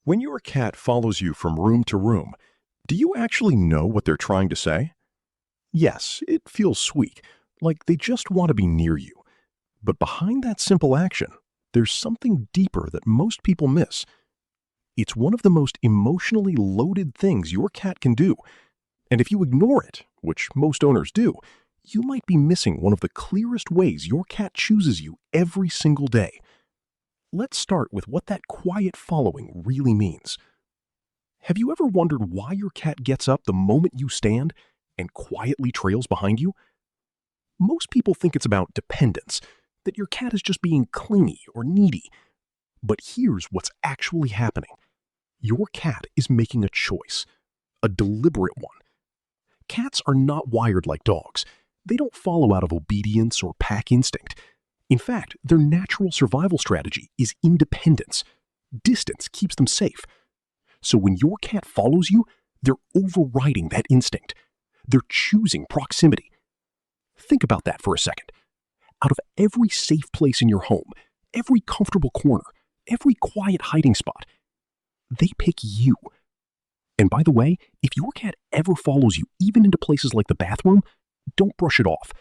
When your cat follows you from room to room, do you actually know what they're trying to say? Yes, it feels sweet, like they just want to be near you. But behind that simple action, there's something deeper that most people miss. It's one of the most emotionally loaded things your cat can do. And if you ignore it, which most owners do, you might be missing one of the clearest ways your cat chooses you every single day. Let's start with what that quiet following really means. Have you ever wondered why your cat gets up the moment you stand and quietly trails behind you? Most people think it's about dependence, that your cat is just being clingy or needy. But here's what's actually happening. Your cat is making a choice, a deliberate one. Cats are not wired like dogs. They don't follow out of obedience or pack instinct. In fact, their natural survival strategy is independence. Distance keeps them safe. So when your cat follows you, they're overriding that instinct. They're choosing proximity. Think about that for a second. Out of every safe place in your home, every comfortable corner, every quiet hiding spot, they pick you. And by the way, if your cat ever follows you, even into places like the bathroom, don't brush it off.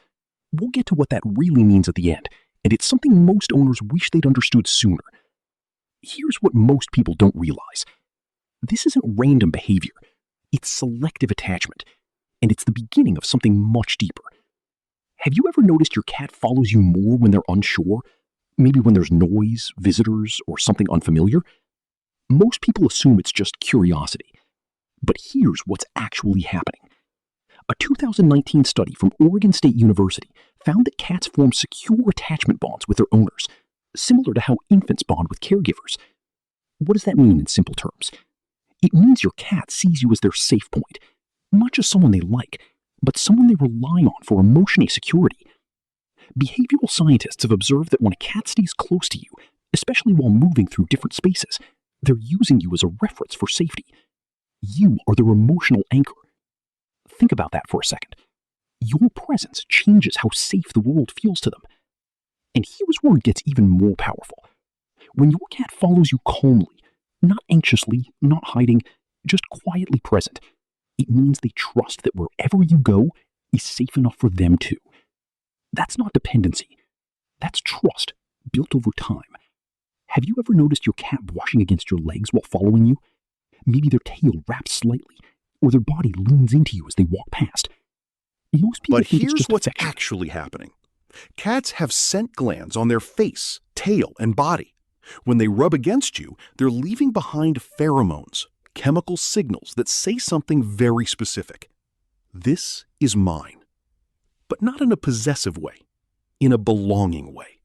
We'll get to what that really means at the end, and it's something most owners wish they'd understood sooner. Here's what most people don't realize. This isn't random behavior. It's selective attachment, and it's the beginning of something much deeper. Have you ever noticed your cat follows you more when they're unsure? Maybe when there's noise, visitors, or something unfamiliar? Most people assume it's just curiosity. But here's what's actually happening. A 2019 study from Oregon State University found that cats form secure attachment bonds with their owners, similar to how infants bond with caregivers. What does that mean in simple terms? It means your cat sees you as their safe point, not just someone they like, but someone they rely on for emotional security. Behavioral scientists have observed that when a cat stays close to you, especially while moving through different spaces, they're using you as a reference for safety. You are their emotional anchor. Think about that for a second. Your presence changes how safe the world feels to them. And here's where it gets even more powerful. When your cat follows you calmly, not anxiously, not hiding, just quietly present, it means they trust that wherever you go is safe enough for them too. That's not dependency. That's trust, built over time. Have you ever noticed your cat brushing against your legs while following you? Maybe their tail wraps slightly, or their body leans into you as they walk past. Most people But think it's here's just what's affection. actually happening. Cats have scent glands on their face, tail, and body. When they rub against you, they're leaving behind pheromones, chemical signals that say something very specific. This is mine. But not in a possessive way, in a belonging way.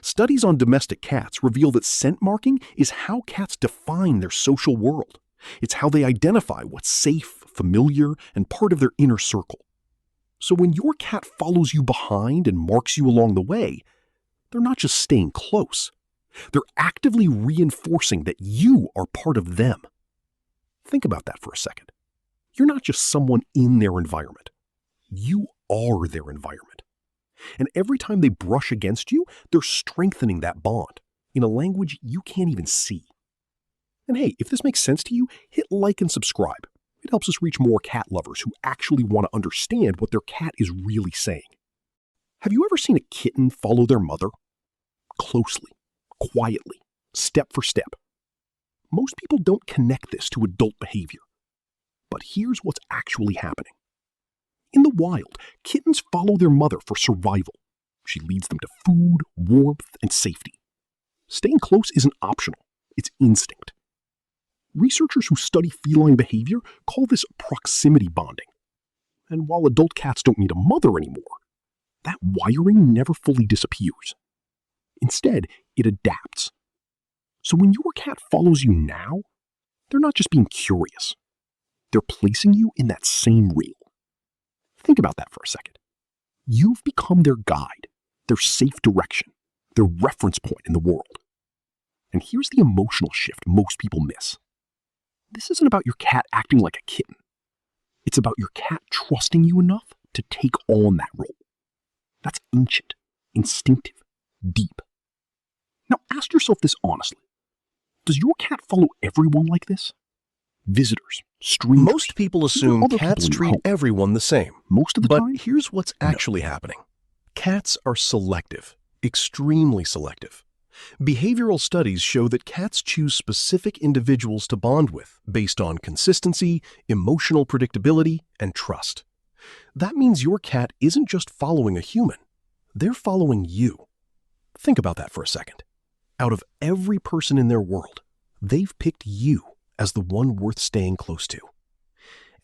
Studies on domestic cats reveal that scent marking is how cats define their social world. It's how they identify what's safe, familiar, and part of their inner circle. So when your cat follows you behind and marks you along the way, they're not just staying close. They're actively reinforcing that you are part of them. Think about that for a second. You're not just someone in their environment. You are their environment. And every time they brush against you, they're strengthening that bond in a language you can't even see. And hey, if this makes sense to you, hit like and subscribe. It helps us reach more cat lovers who actually want to understand what their cat is really saying. Have you ever seen a kitten follow their mother? Closely, quietly, step for step. Most people don't connect this to adult behavior. But here's what's actually happening. In the wild, kittens follow their mother for survival. She leads them to food, warmth, and safety. Staying close isn't optional, it's instinct. Researchers who study feline behavior call this proximity bonding. And while adult cats don't need a mother anymore, that wiring never fully disappears. Instead, it adapts. So when your cat follows you now, they're not just being curious. They're placing you in that same reel. Think about that for a second. You've become their guide, their safe direction, their reference point in the world. And here's the emotional shift most people miss. This isn't about your cat acting like a kitten. It's about your cat trusting you enough to take on that role. That's ancient, instinctive, deep. Now ask yourself this honestly. Does your cat follow everyone like this? Visitors, strangers. Most people assume other cats people in your treat home. everyone the same. Most of the But time? here's what's actually happening. Cats are selective, extremely selective. Behavioral studies show that cats choose specific individuals to bond with based on consistency, emotional predictability, and trust. That means your cat isn't just following a human, they're following you. Think about that for a second. Out of every person in their world, they've picked you as the one worth staying close to.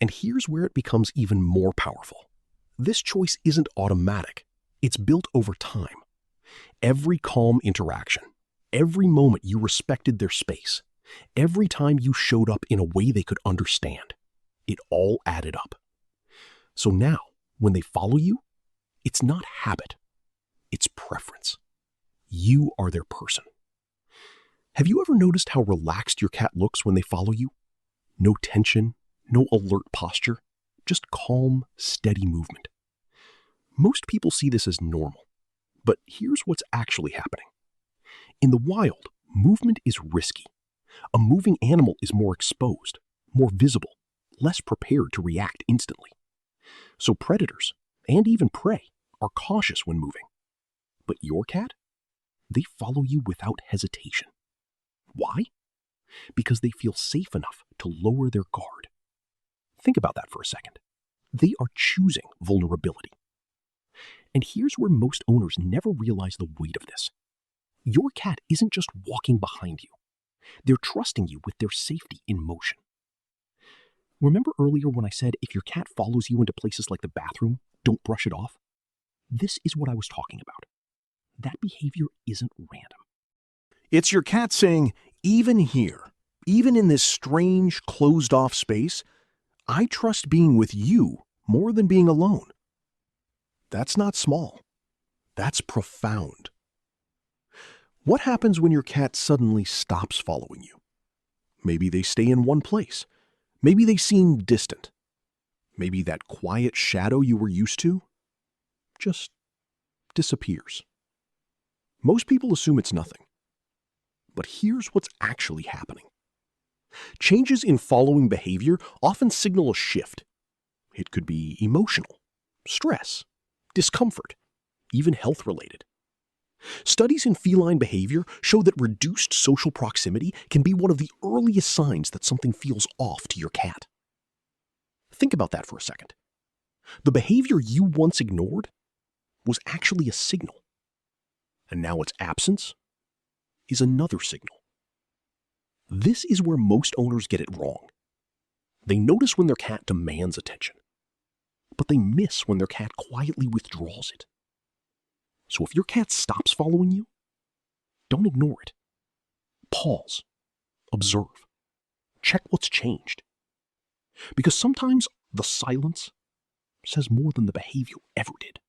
And here's where it becomes even more powerful. This choice isn't automatic. It's built over time. Every calm interaction, every moment you respected their space, every time you showed up in a way they could understand, it all added up. So now, when they follow you, it's not habit, it's preference. You are their person. Have you ever noticed how relaxed your cat looks when they follow you? No tension, no alert posture, just calm, steady movement. Most people see this as normal, but here's what's actually happening. In the wild, movement is risky. A moving animal is more exposed, more visible, less prepared to react instantly. So predators, and even prey, are cautious when moving. But your cat? They follow you without hesitation. Why? Because they feel safe enough to lower their guard. Think about that for a second. They are choosing vulnerability. And here's where most owners never realize the weight of this. Your cat isn't just walking behind you. They're trusting you with their safety in motion. Remember earlier when I said if your cat follows you into places like the bathroom, don't brush it off? This is what I was talking about. That behavior isn't random. It's your cat saying, even here, even in this strange, closed-off space, I trust being with you more than being alone. That's not small. That's profound. What happens when your cat suddenly stops following you? Maybe they stay in one place. Maybe they seem distant. Maybe that quiet shadow you were used to just disappears. Most people assume it's nothing. But here's what's actually happening. Changes in following behavior often signal a shift. It could be emotional, stress, discomfort, even health-related. Studies in feline behavior show that reduced social proximity can be one of the earliest signs that something feels off to your cat. Think about that for a second. The behavior you once ignored was actually a signal. And now its absence is another signal. This is where most owners get it wrong. They notice when their cat demands attention, but they miss when their cat quietly withdraws it. So if your cat stops following you, don't ignore it. Pause. Observe. Check what's changed. Because sometimes the silence says more than the behavior ever did.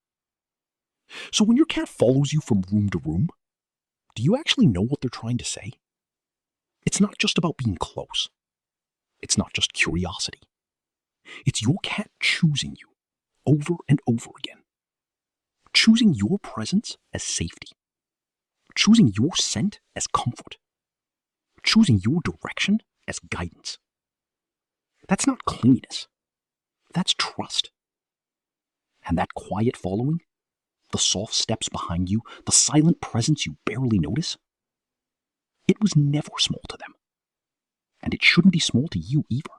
So when your cat follows you from room to room, do you actually know what they're trying to say? It's not just about being close. It's not just curiosity. It's your cat choosing you over and over again. Choosing your presence as safety. Choosing your scent as comfort. Choosing your direction as guidance. That's not clinginess. That's trust. And that quiet following, the soft steps behind you, the silent presence you barely notice, it was never small to them. And it shouldn't be small to you either.